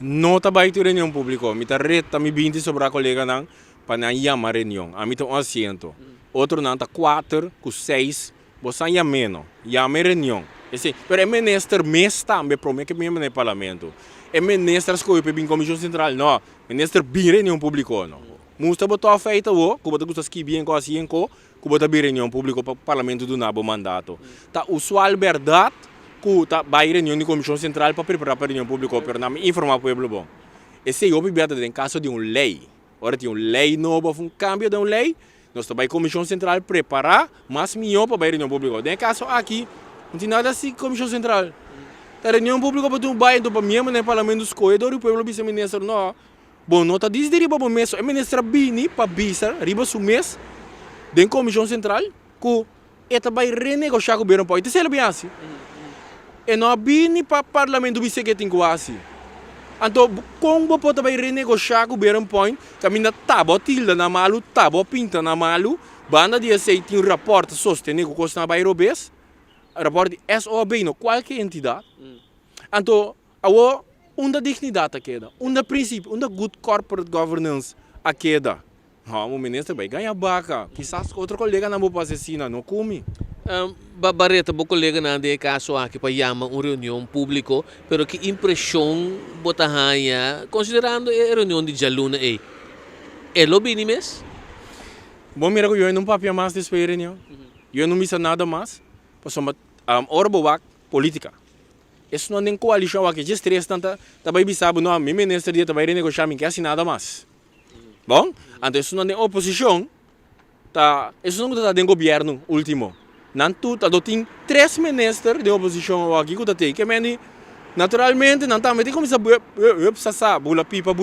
Nota vai ter reunião pública. Me tá reta, me binti sobre a colega não, para não chamar reunião. A mim tá um assento. Outro não tá 4, com 6, você chama menos. Chama reunião. Assim, pero é ministro mês também promete que mesmo no parlamento. É ministro que eu pedi comissão central, não. Ministro bem reunião pública, não. Musta botar feita o, que botar custas que bem com assim que botar bem reunião pública para o parlamento do nabo mandato. Tá usual verdade que tá vai reunião de comissão central para preparar para reunião pública para não informar o povo bom. Esse é o objeto em caso de uma lei. Ora tem uma lei nova, um cambio de uma lei, nós também comissão central preparar, mas melhor para a reunião pública. Em caso aqui não tem nada assim comissão central. A reunião pública para tu vai para mesmo no parlamento dos corredores, o povo vice-ministro não. Bom, não está dizendo para o mês, o ministro Bini para bisa, riba su mês, da comissão central, que esta vai renegociar com o governo, isso é bem assim. E não Bini para o parlamento vice que tem quase. Então, como pode vai renegociar com o governo, caminha tabo tilda na malu, tabo pinta na malu, banda de aceite tem um raporte sostenido que custa na Bairobes, raporte SOB, no qualquer entidade. Então, uma dignidade queda, princípio, good corporate governance a queda. O ministro vai ganhar baca, quizás outro colega não vai fazer assim, não come. Barreta, o colega não tem caso aqui para chamar uma reunião pública, pero que impressão bota hanha, considerando a reunião de Jaluna é lobby ni mes? Bom, mira que eu não papia mais dessa reunião, eu não missa nada mais, porque orbo política. Isso não tem coalição aqui, de três tanta, também sabe não, meu ministro dia também renegociar, me quer assim nada mais. Bom, então isso não tem oposição, tá, isso não está dentro do governo último. Não tudo, tem 3 ministros de oposição aqui que tem, que meni naturalmente não também tem como se bula pipa,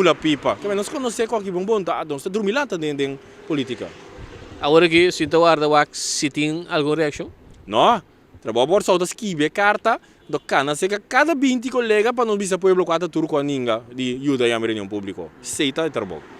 que nós conhecemos qual que bom tá, nós dormir lá dentro da política. Agora que se tu guarda se tem alguma reação? Não, trabalho por só das kibe carta do cana se cada 20 colega para não bisa pueblo quatro turco a ninga de ajuda a reunião pública. Seita e trabalho.